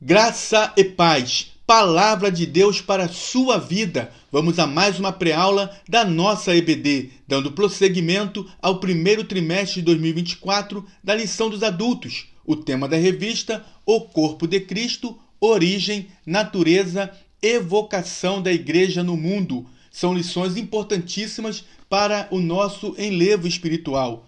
Graça e paz, palavra de Deus para a sua vida. Vamos a mais uma pré-aula da nossa EBD, dando prosseguimento ao primeiro trimestre de 2024 da lição dos adultos. O tema da revista, O Corpo de Cristo, Origem, Natureza e Vocação da Igreja no Mundo. São lições importantíssimas para o nosso enlevo espiritual.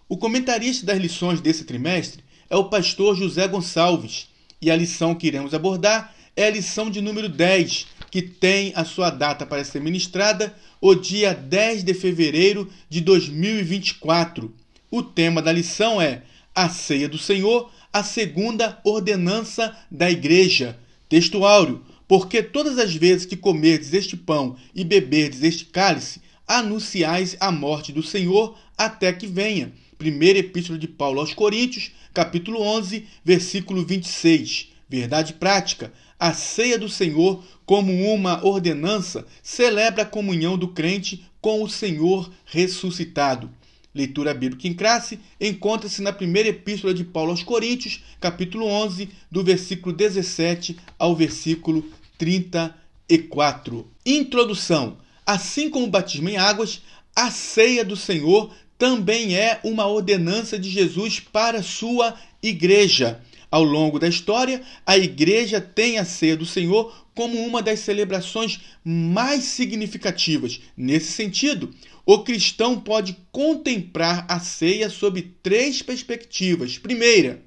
O comentarista das lições desse trimestre é o pastor José Gonçalves. E a lição que iremos abordar é a lição de número 10, que tem a sua data para ser ministrada o dia 10 de fevereiro de 2024. O tema da lição é a ceia do Senhor, a segunda ordenança da igreja. Texto áureo: porque todas as vezes que comerdes este pão e beberdes este cálice, anunciais a morte do Senhor até que venha. Primeira Epístola de Paulo aos Coríntios, capítulo 11, versículo 26. Verdade prática: a ceia do Senhor, como uma ordenança, celebra a comunhão do crente com o Senhor ressuscitado. Leitura bíblica em classe encontra-se na primeira Epístola de Paulo aos Coríntios, capítulo 11, do versículo 17 ao versículo 34. Introdução: assim como o batismo em águas, a ceia do Senhor também é uma ordenança de Jesus para sua igreja. Ao longo da história, a igreja tem a ceia do Senhor como uma das celebrações mais significativas. Nesse sentido, o cristão pode contemplar a ceia sob três perspectivas. Primeira,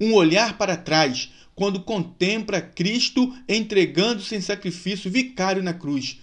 um olhar para trás, quando contempla Cristo entregando-se em sacrifício vicário na cruz.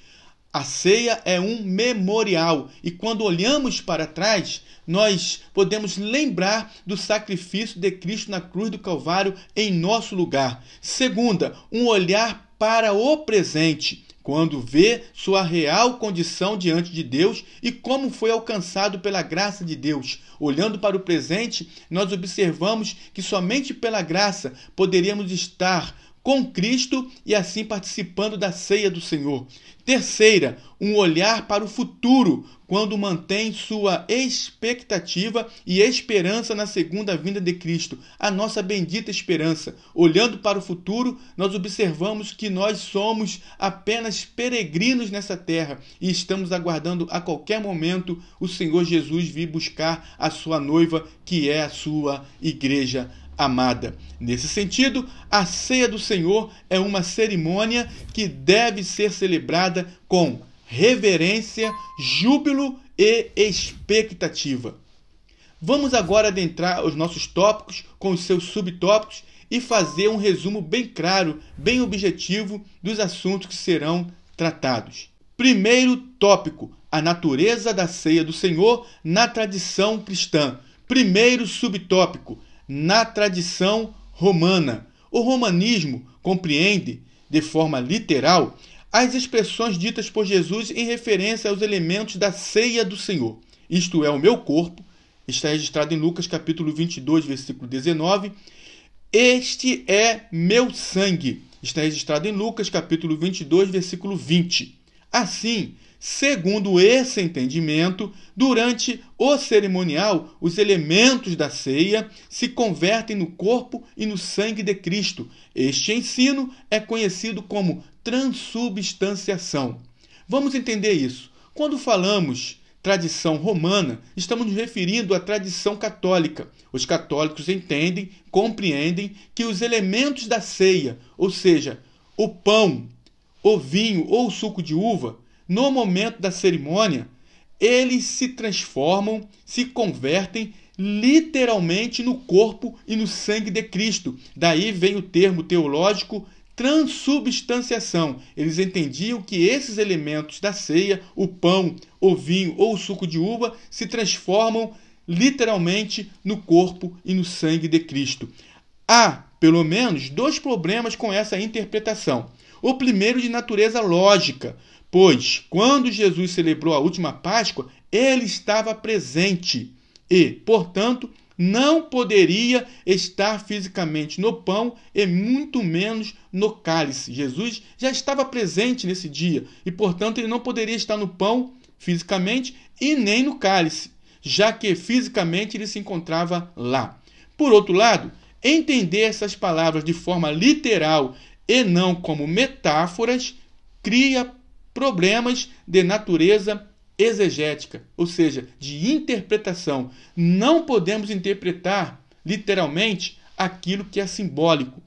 A ceia é um memorial e quando olhamos para trás, nós podemos lembrar do sacrifício de Cristo na cruz do Calvário em nosso lugar. Segunda, um olhar para o presente, quando vê sua real condição diante de Deus e como foi alcançado pela graça de Deus. Olhando para o presente, nós observamos que somente pela graça poderíamos estar com Cristo e assim participando da ceia do Senhor. Terceira, um olhar para o futuro, quando mantém sua expectativa e esperança na segunda vinda de Cristo, a nossa bendita esperança. Olhando para o futuro, nós observamos que nós somos apenas peregrinos nessa terra e estamos aguardando a qualquer momento o Senhor Jesus vir buscar a sua noiva, que é a sua igreja amada. Nesse sentido, a ceia do Senhor é uma cerimônia que deve ser celebrada com reverência, júbilo e expectativa. Vamos agora adentrar os nossos tópicos com os seus subtópicos e fazer um resumo bem claro, bem objetivo dos assuntos que serão tratados. Primeiro tópico: a natureza da ceia do Senhor na tradição cristã. Primeiro subtópico: na tradição romana. O romanismo compreende, de forma literal, as expressões ditas por Jesus em referência aos elementos da ceia do Senhor. Isto é, o meu corpo, está registrado em Lucas capítulo 22, versículo 19. Este é meu sangue, está registrado em Lucas capítulo 22, versículo 20. Assim, segundo esse entendimento, durante o cerimonial, os elementos da ceia se convertem no corpo e no sangue de Cristo. Este ensino é conhecido como transubstanciação. Vamos entender isso. Quando falamos tradição romana, estamos nos referindo à tradição católica. Os católicos entendem, compreendem que os elementos da ceia, ou seja, o pão, o vinho ou o suco de uva, no momento da cerimônia, eles se transformam, se convertem literalmente no corpo e no sangue de Cristo. Daí vem o termo teológico transubstanciação. Eles entendiam que esses elementos da ceia, o pão, o vinho ou o suco de uva, se transformam literalmente no corpo e no sangue de Cristo. Há, pelo menos, dois problemas com essa interpretação. O primeiro, de natureza lógica, pois, quando Jesus celebrou a última Páscoa, ele estava presente e, portanto, não poderia estar fisicamente no pão e muito menos no cálice. Jesus já estava presente nesse dia e, portanto, ele não poderia estar no pão fisicamente e nem no cálice, já que fisicamente ele se encontrava lá. Por outro lado, Entender essas palavras de forma literal e não como metáforas cria problemas de natureza exegética, ou seja, de interpretação. Não podemos interpretar literalmente aquilo que é simbólico.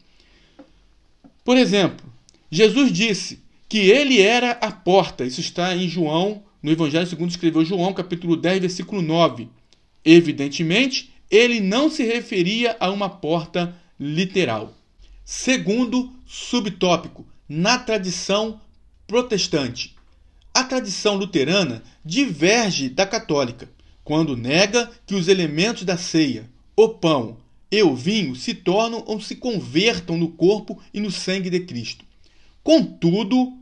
Por exemplo, Jesus disse que ele era a porta. Isso está em João, no Evangelho segundo escreveu João, capítulo 10, versículo 9. Evidentemente, ele não se referia a uma porta literal. Segundo subtópico, na tradição protestante. A tradição luterana diverge da católica, quando nega que os elementos da ceia, o pão e o vinho, se tornam ou se convertam no corpo e no sangue de Cristo. Contudo,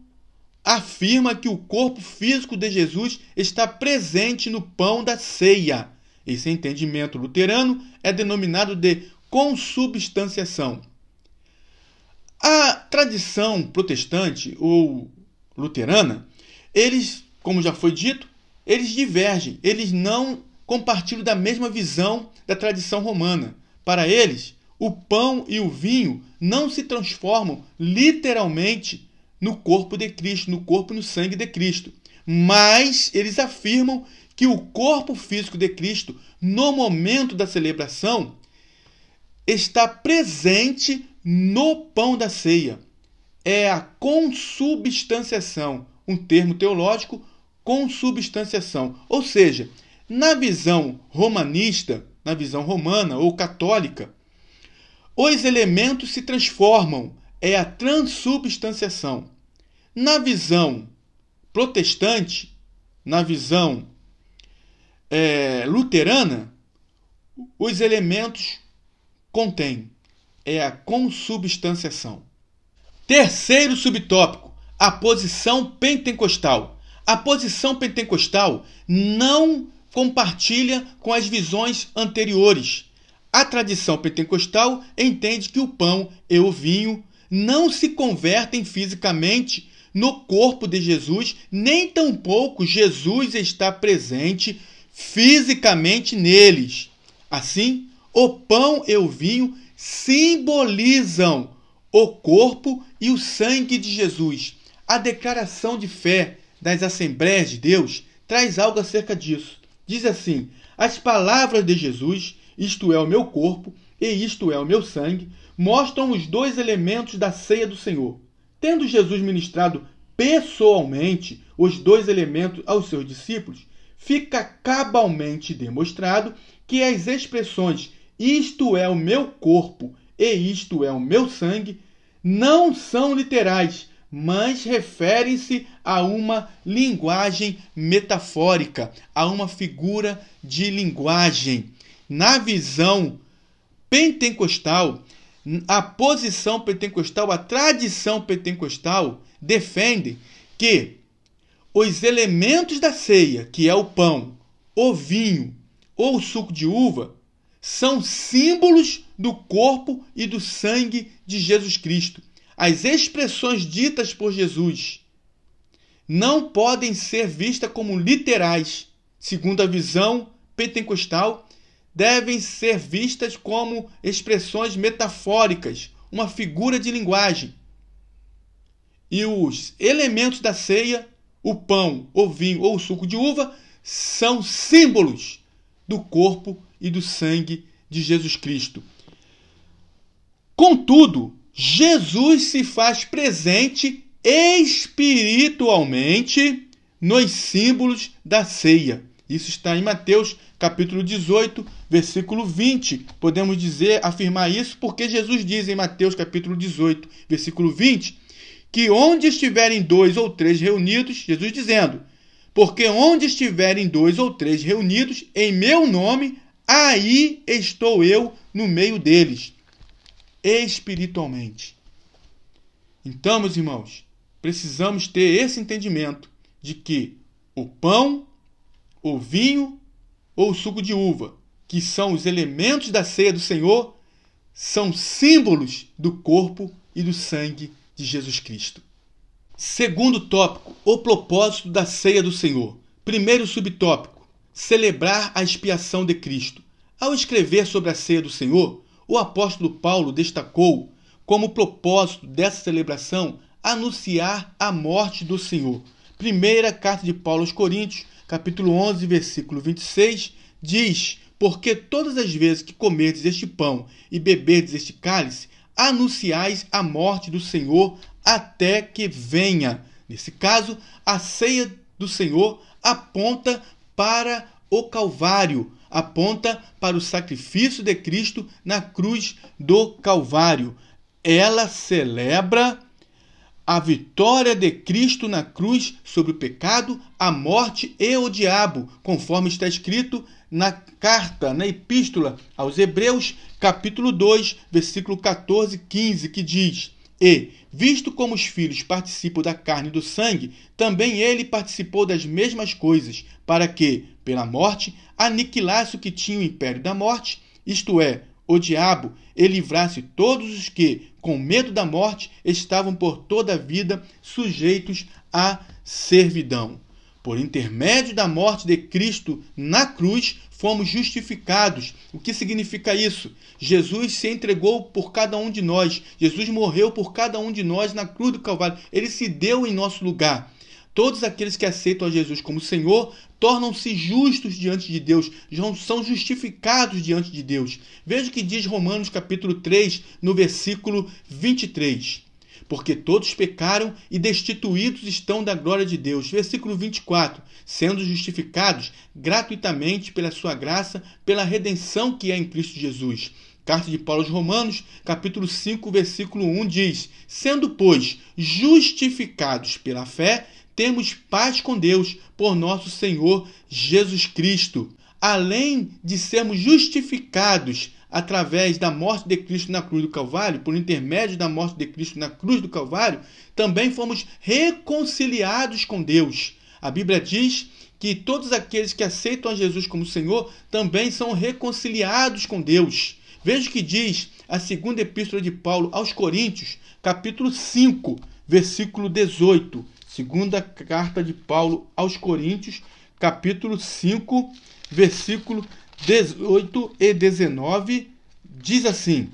afirma que o corpo físico de Jesus está presente no pão da ceia. Esse entendimento luterano é denominado de consubstanciação. A tradição protestante ou luterana, eles, como já foi dito, eles divergem, eles não compartilham da mesma visão da tradição romana. Para eles, o pão e o vinho não se transformam literalmente no corpo de Cristo, no corpo e no sangue de Cristo. Mas eles afirmam que o corpo físico de Cristo, no momento da celebração, está presente no pão da ceia. É a consubstanciação, um termo teológico, consubstanciação. Ou seja, na visão romanista, na visão romana ou católica, os elementos se transformam, é a transubstanciação. Na visão protestante, na visão luterana, os elementos contêm, é a consubstanciação. Terceiro subtópico, a posição pentecostal. A posição pentecostal não compartilha com as visões anteriores. A tradição pentecostal entende que o pão e o vinho não se convertem fisicamente no corpo de Jesus, nem tampouco Jesus está presente fisicamente neles. Assim, o pão e o vinho simbolizam o corpo e o sangue de Jesus. A declaração de fé das Assembleias de Deus traz algo acerca disso. Diz assim: as palavras de Jesus, isto é o meu corpo e isto é o meu sangue, mostram os dois elementos da ceia do Senhor. Tendo Jesus ministrado pessoalmente os dois elementos aos seus discípulos, fica cabalmente demonstrado que as expressões isto é o meu corpo e isto é o meu sangue não são literais, mas referem-se a uma linguagem metafórica, a uma figura de linguagem. Na visão pentecostal, a posição pentecostal, a tradição pentecostal defende que os elementos da ceia, que é o pão, o vinho ou o suco de uva, são símbolos do corpo e do sangue de Jesus Cristo. As expressões ditas por Jesus não podem ser vistas como literais. Segundo a visão pentecostal, devem ser vistas como expressões metafóricas, uma figura de linguagem. E os elementos da ceia, o pão, o vinho ou o suco de uva, são símbolos do corpo e do sangue de Jesus Cristo. Contudo, Jesus se faz presente espiritualmente nos símbolos da ceia. Isso está em Mateus capítulo 18, versículo 20. Podemos afirmar isso porque Jesus diz em Mateus capítulo 18, versículo 20, que onde estiverem 2 ou 3 reunidos, Jesus dizendo, porque onde estiverem 2 ou 3 reunidos em meu nome, aí estou eu no meio deles, espiritualmente. Então, meus irmãos, precisamos ter esse entendimento de que o pão, o vinho ou o suco de uva, que são os elementos da ceia do Senhor, são símbolos do corpo e do sangue de Jesus Cristo. Segundo tópico, o propósito da ceia do Senhor. Primeiro subtópico, celebrar a expiação de Cristo. Ao escrever sobre a ceia do Senhor, O apóstolo Paulo destacou como propósito dessa celebração anunciar a morte do Senhor. Primeira carta de Paulo aos Coríntios, capítulo 11, versículo 26, diz: porque todas as vezes que comerdes este pão e beberdes este cálice, anunciais a morte do Senhor até que venha. Nesse caso, a ceia do Senhor aponta para o Calvário, aponta para o sacrifício de Cristo na cruz do Calvário. Ela celebra a vitória de Cristo na cruz sobre o pecado, a morte e o diabo, conforme está escrito na carta, na epístola aos Hebreus, capítulo 2, versículo 14 e 15, que diz: e, visto como os filhos participam da carne e do sangue, também ele participou das mesmas coisas, para que, pela morte, aniquilasse o que tinha o império da morte, isto é, o diabo, e livrasse todos os que, com medo da morte, estavam por toda a vida sujeitos à servidão. Por intermédio da morte de Cristo na cruz, fomos justificados. O que significa isso? Jesus se entregou por cada um de nós. Jesus morreu por cada um de nós na cruz do Calvário. Ele se deu em nosso lugar. Todos aqueles que aceitam a Jesus como Senhor tornam-se justos diante de Deus, são justificados diante de Deus. Veja o que diz Romanos capítulo 3, no versículo 23. Porque todos pecaram e destituídos estão da glória de Deus. Versículo 24. Sendo justificados gratuitamente pela sua graça, pela redenção que é em Cristo Jesus. Carta de Paulo aos Romanos, capítulo 5, versículo 1 diz: sendo, pois, justificados pela fé, temos paz com Deus por nosso Senhor Jesus Cristo. Além de sermos justificados através da morte de Cristo na cruz do Calvário, por intermédio da morte de Cristo na cruz do Calvário, também fomos reconciliados com Deus. A Bíblia diz que todos aqueles que aceitam a Jesus como Senhor também são reconciliados com Deus. Veja o que diz a segunda epístola de Paulo aos Coríntios, capítulo 5, versículo 18. Segunda carta de Paulo aos Coríntios, capítulo 5, versículo 18 e 19, diz assim: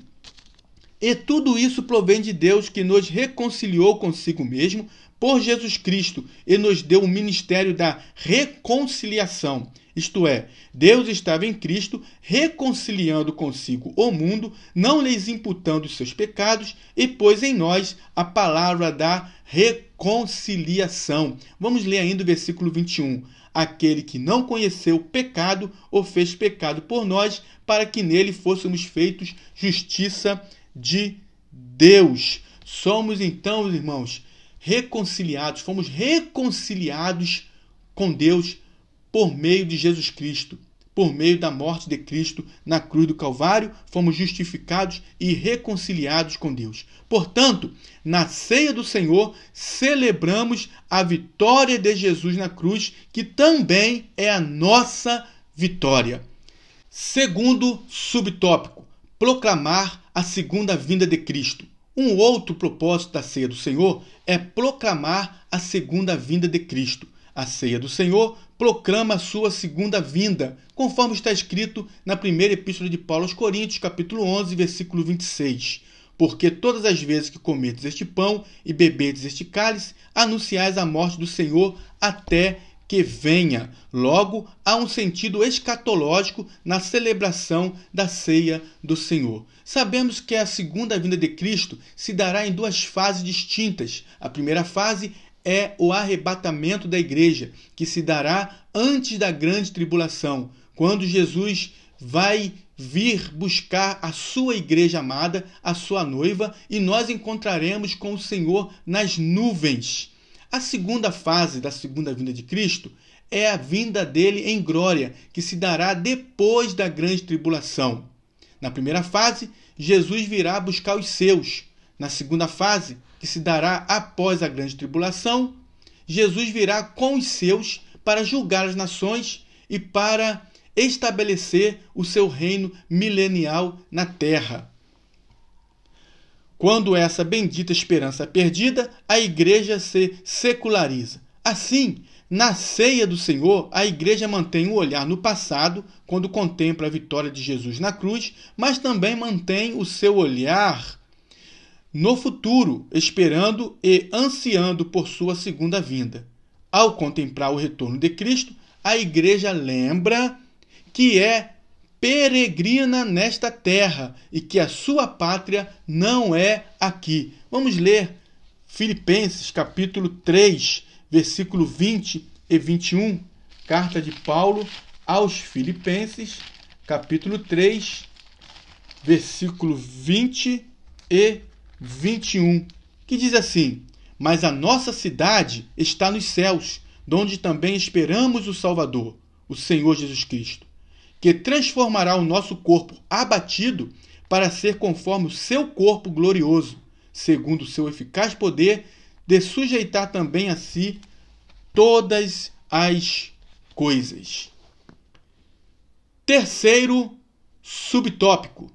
e tudo isso provém de Deus, que nos reconciliou consigo mesmo por Jesus Cristo e nos deu o ministério da reconciliação. Isto é, Deus estava em Cristo reconciliando consigo o mundo, não lhes imputando os seus pecados, e pôs em nós a palavra da reconciliação. Vamos ler ainda o versículo 21. Aquele que não conheceu o pecado, o fez pecado por nós, para que nele fôssemos feitos justiça de Deus. Somos então, irmãos, reconciliados, fomos reconciliados com Deus por meio de Jesus Cristo. Por meio da morte de Cristo na cruz do Calvário, fomos justificados e reconciliados com Deus. Portanto, na ceia do Senhor, celebramos a vitória de Jesus na cruz, que também é a nossa vitória. Segundo subtópico, proclamar a segunda vinda de Cristo. Um outro propósito da ceia do Senhor é proclamar a segunda vinda de Cristo. A ceia do Senhor proclama a sua segunda vinda, conforme está escrito na primeira epístola de Paulo aos Coríntios, capítulo 11, versículo 26. Porque todas as vezes que comerdes este pão e beberdes este cálice, anunciais a morte do Senhor até que venha. Logo, há um sentido escatológico na celebração da ceia do Senhor. Sabemos que a segunda vinda de Cristo se dará em duas fases distintas. A primeira fase é o arrebatamento da igreja, que se dará antes da grande tribulação, quando Jesus vai vir buscar a sua igreja amada, a sua noiva, e nós encontraremos com o Senhor nas nuvens. A segunda fase da segunda vinda de Cristo é a vinda dele em glória, que se dará depois da grande tribulação. Na primeira fase, Jesus virá buscar os seus. Na segunda fase, que se dará após a grande tribulação, Jesus virá com os seus para julgar as nações e para estabelecer o seu reino milenial na terra. Quando essa bendita esperança é perdida, a igreja se seculariza. Assim, Na ceia do Senhor, a igreja mantém o olhar no passado, quando contempla a vitória de Jesus na cruz, mas também mantém o seu olhar no futuro, esperando e ansiando por sua segunda vinda. Ao contemplar o retorno de Cristo, a igreja lembra que é peregrina nesta terra e que a sua pátria não é aqui. Vamos ler Filipenses capítulo 3, versículo 20 e 21, carta de Paulo aos Filipenses, capítulo 3, versículo 20 e 21, que diz assim: mas a nossa cidade está nos céus, donde também esperamos o Salvador, o Senhor Jesus Cristo, que transformará o nosso corpo abatido para ser conforme o seu corpo glorioso, segundo o seu eficaz poder de sujeitar também a si todas as coisas. Terceiro subtópico: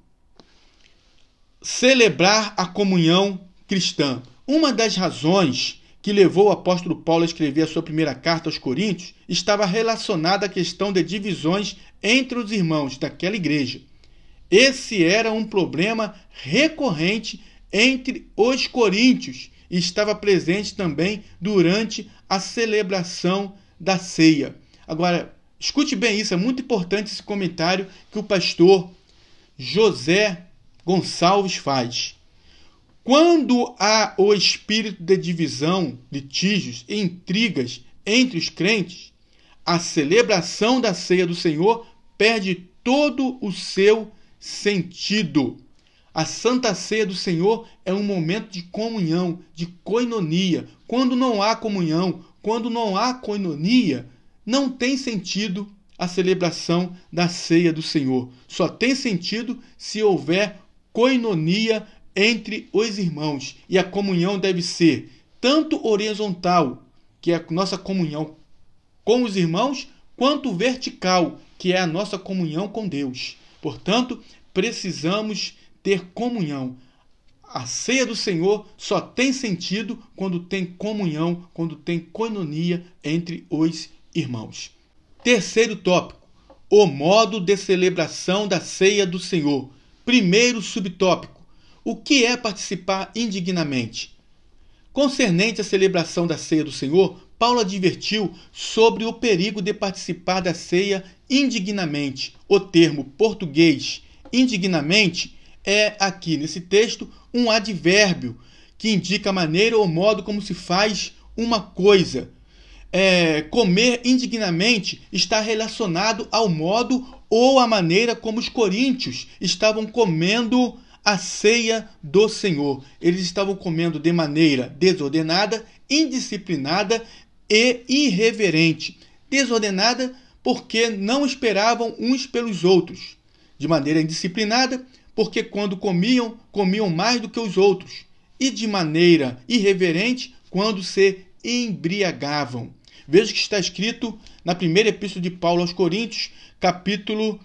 celebrar a comunhão cristã. Uma das razões que levou o apóstolo Paulo a escrever a sua primeira carta aos Coríntios estava relacionada à questão de divisões entre os irmãos daquela igreja. Esse era um problema recorrente entre os coríntios e estava presente também durante a celebração da ceia. Agora, escute bem isso, é muito importante esse comentário que o pastor José Gonçalves faz. Quando há o espírito de divisão, litígios e intrigas entre os crentes, a celebração da ceia do Senhor perde todo o seu sentido. A Santa Ceia do Senhor é um momento de comunhão, de coinonia. Quando não há comunhão, quando não há coinonia, não tem sentido a celebração da ceia do Senhor. Só tem sentido se houver coinonia entre os irmãos. E a comunhão deve ser tanto horizontal, que é a nossa comunhão com os irmãos, quanto vertical, que é a nossa comunhão com Deus. Portanto, precisamos ter comunhão. A ceia do Senhor só tem sentido quando tem comunhão, quando tem coinonia entre os irmãos. Terceiro tópico: o modo de celebração da ceia do Senhor. Primeiro subtópico: o que é participar indignamente? Concernente à celebração da ceia do Senhor, Paulo advertiu sobre o perigo de participar da ceia indignamente. O termo português indignamente é aqui nesse texto um advérbio que indica a maneira ou modo como se faz uma coisa. Comer indignamente está relacionado ao modo ou à maneira como os coríntios estavam comendo a ceia do Senhor. Eles estavam comendo de maneira desordenada, indisciplinada e irreverente. Desordenada porque não esperavam uns pelos outros. De maneira indisciplinada porque quando comiam, comiam mais do que os outros. E de maneira irreverente quando se embriagavam. Veja o que está escrito na primeira epístola de Paulo aos Coríntios, capítulo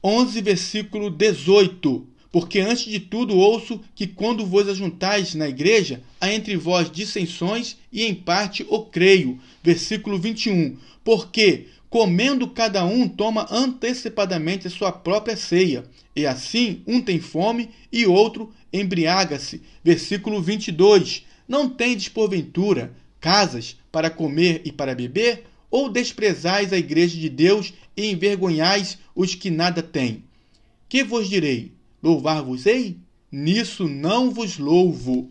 11, versículo 18. Porque antes de tudo ouço que quando vos ajuntais na igreja, há entre vós dissensões e em parte o creio. Versículo 21. Porque, comendo cada um, toma antecipadamente a sua própria ceia. E assim, um tem fome e outro embriaga-se. Versículo 22. Não tendes, porventura, casas para comer e para beber? Ou desprezais a igreja de Deus e envergonhais os que nada têm? Que vos direi? Louvar-vos-ei? Nisso não vos louvo.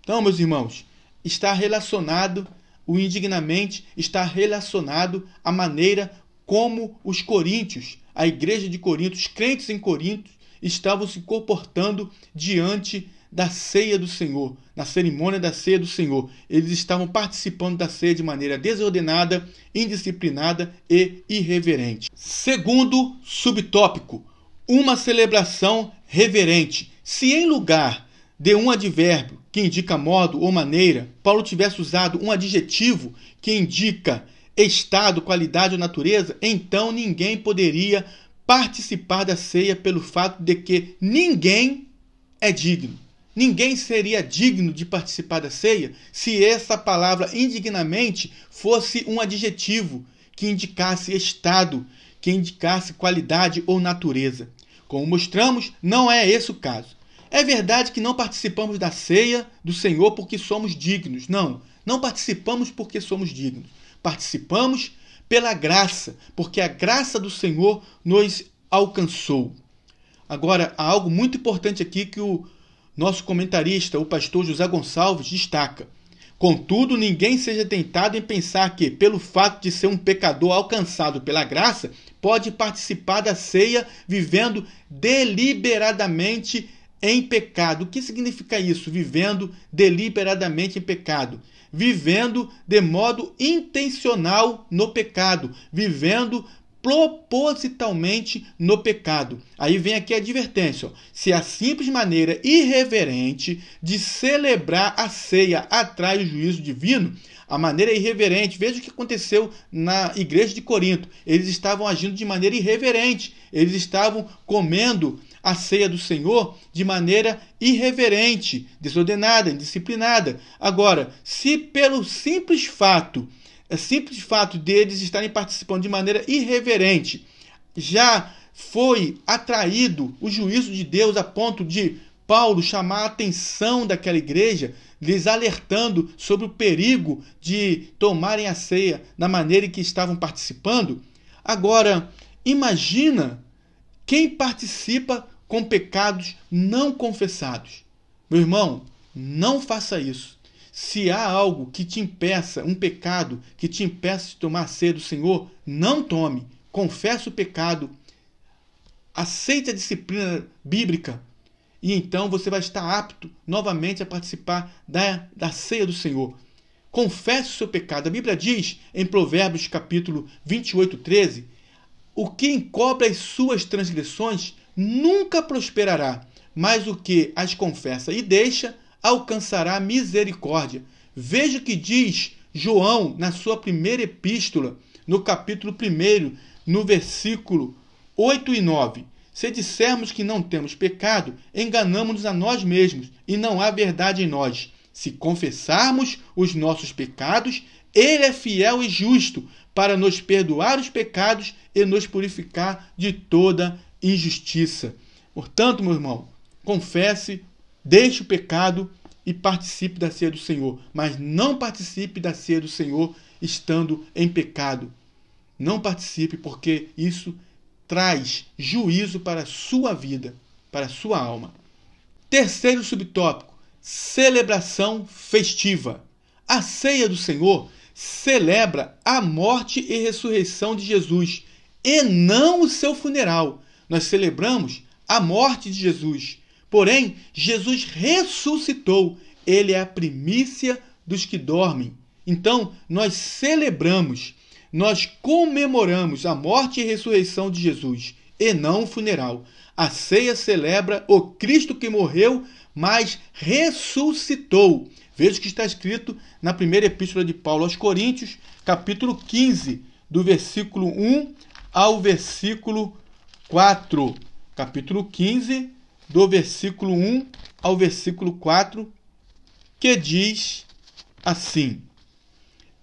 Então, meus irmãos, está relacionado, o indignamente está relacionado à maneira como os coríntios, a igreja de Corinto, os crentes em Corinto, estavam se comportando diante da ceia do Senhor, na cerimônia da ceia do Senhor. Eles estavam participando da ceia de maneira desordenada, indisciplinada e irreverente. Segundo subtópico: uma celebração reverente. Se em lugar de um advérbio que indica modo ou maneira, Paulo tivesse usado um adjetivo que indica estado, qualidade ou natureza, então ninguém poderia participar da ceia pelo fato de que ninguém é digno. ninguém seria digno de participar da ceia se essa palavra indignamente fosse um adjetivo que indicasse estado, que indicasse qualidade ou natureza. Como mostramos, não é esse o caso. É verdade que não participamos da ceia do Senhor porque somos dignos. Não participamos porque somos dignos. Participamos pela graça, porque a graça do Senhor nos alcançou. Agora, há algo muito importante aqui que o nosso comentarista, o pastor José Gonçalves, destaca. Contudo, ninguém seja tentado em pensar que, pelo fato de ser um pecador alcançado pela graça, pode participar da ceia vivendo deliberadamente em pecado. O que significa isso? Vivendo deliberadamente em pecado. Vivendo de modo intencional no pecado. Vivendo propositalmente no pecado. Aí vem aqui a advertência. Se a simples maneira irreverente de celebrar a ceia atrai o juízo divino, a maneira irreverente, veja o que aconteceu na igreja de Corinto. Eles estavam agindo de maneira irreverente. Eles estavam comendo a ceia do Senhor de maneira irreverente, desordenada, indisciplinada. Agora, se pelo simples fato deles estarem participando de maneira irreverente, já foi atraído o juízo de Deus a ponto de Paulo chamar a atenção daquela igreja, lhes alertando sobre o perigo de tomarem a ceia da maneira em que estavam participando. Agora, imagina quem participa com pecados não confessados. Meu irmão, não faça isso. Se há algo que te impeça, um pecado que te impeça de tomar a ceia do Senhor, não tome. Confesse o pecado, aceite a disciplina bíblica e então você vai estar apto novamente a participar da ceia do Senhor. Confesse o seu pecado. A Bíblia diz em Provérbios capítulo 28:13, o que encobre as suas transgressões nunca prosperará, mas o que as confessa e deixa alcançará misericórdia. Veja o que diz João na sua primeira epístola, no capítulo 1, no versículo 8 e 9. Se dissermos que não temos pecado, enganamo-nos a nós mesmos, e não há verdade em nós. Se confessarmos os nossos pecados, ele é fiel e justo para nos perdoar os pecados e nos purificar de toda injustiça. Portanto, meu irmão, confesse, deixe o pecado e participe da ceia do Senhor. Mas não participe da ceia do Senhor estando em pecado. Não participe, porque isso traz juízo para a sua vida, para a sua alma. Terceiro subtópico, celebração festiva. A ceia do Senhor celebra a morte e ressurreição de Jesus, e não o seu funeral. Nós celebramos a morte de Jesus. Porém, Jesus ressuscitou. Ele é a primícia dos que dormem. Então, nós celebramos, nós comemoramos a morte e ressurreição de Jesus, e não o funeral. A ceia celebra o Cristo que morreu, mas ressuscitou. Veja o que está escrito na primeira epístola de Paulo aos Coríntios, capítulo 15, do versículo 1 ao versículo 4. Capítulo 15, do versículo 1 ao versículo 4, que diz assim: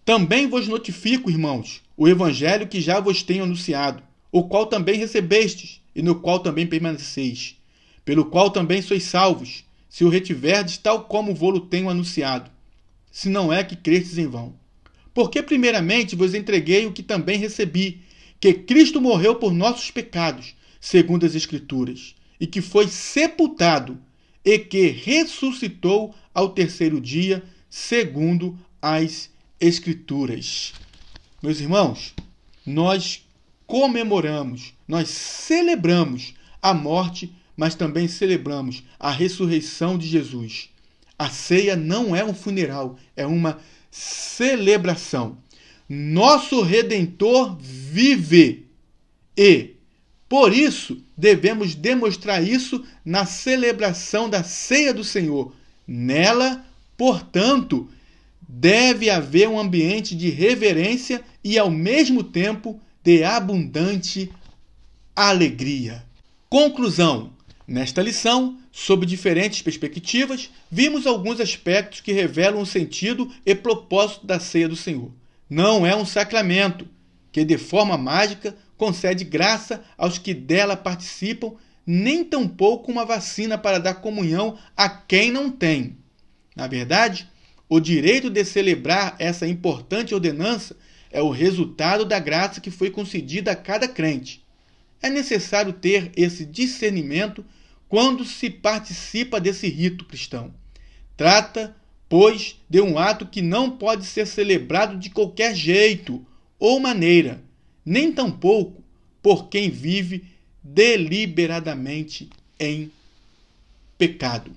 Também vos notifico, irmãos, o evangelho que já vos tenho anunciado, o qual também recebestes, e no qual também permaneceis, pelo qual também sois salvos, se o retiverdes tal como vô-lo tenho anunciado, se não é que crestes em vão. Porque primeiramente vos entreguei o que também recebi, que Cristo morreu por nossos pecados, segundo as Escrituras, e que foi sepultado, e que ressuscitou ao terceiro dia, segundo as Escrituras. Meus irmãos, nós comemoramos, nós celebramos a morte, mas também celebramos a ressurreição de Jesus. A ceia não é um funeral, é uma celebração. Nosso Redentor vive e, por isso, devemos demonstrar isso na celebração da ceia do Senhor. Nela, portanto, deve haver um ambiente de reverência e, ao mesmo tempo, de abundante alegria. Conclusão. Nesta lição, Sob diferentes perspectivas, vimos alguns aspectos que revelam o sentido e propósito da ceia do Senhor. Não é um sacramento que, de forma mágica, concede graça aos que dela participam, nem tampouco uma vacina para dar comunhão a quem não tem. Na verdade, o direito de celebrar essa importante ordenança é o resultado da graça que foi concedida a cada crente. É necessário ter esse discernimento quando se participa desse rito cristão. Trata, pois, de um ato que não pode ser celebrado de qualquer jeito ou maneira, nem tampouco por quem vive deliberadamente em pecado.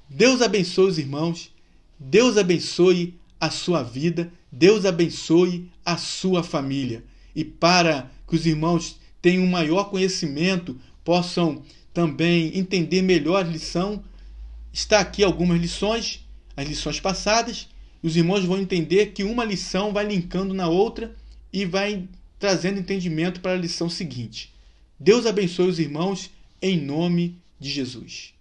Deus abençoe os irmãos, Deus abençoe a sua vida, Deus abençoe a sua família. E para que os irmãos tenham um maior conhecimento, possam também entender melhor a lição, está aqui algumas lições, as lições passadas. Os irmãos vão entender que uma lição vai linkando na outra e vai trazendo entendimento para a lição seguinte. Deus abençoe os irmãos em nome de Jesus.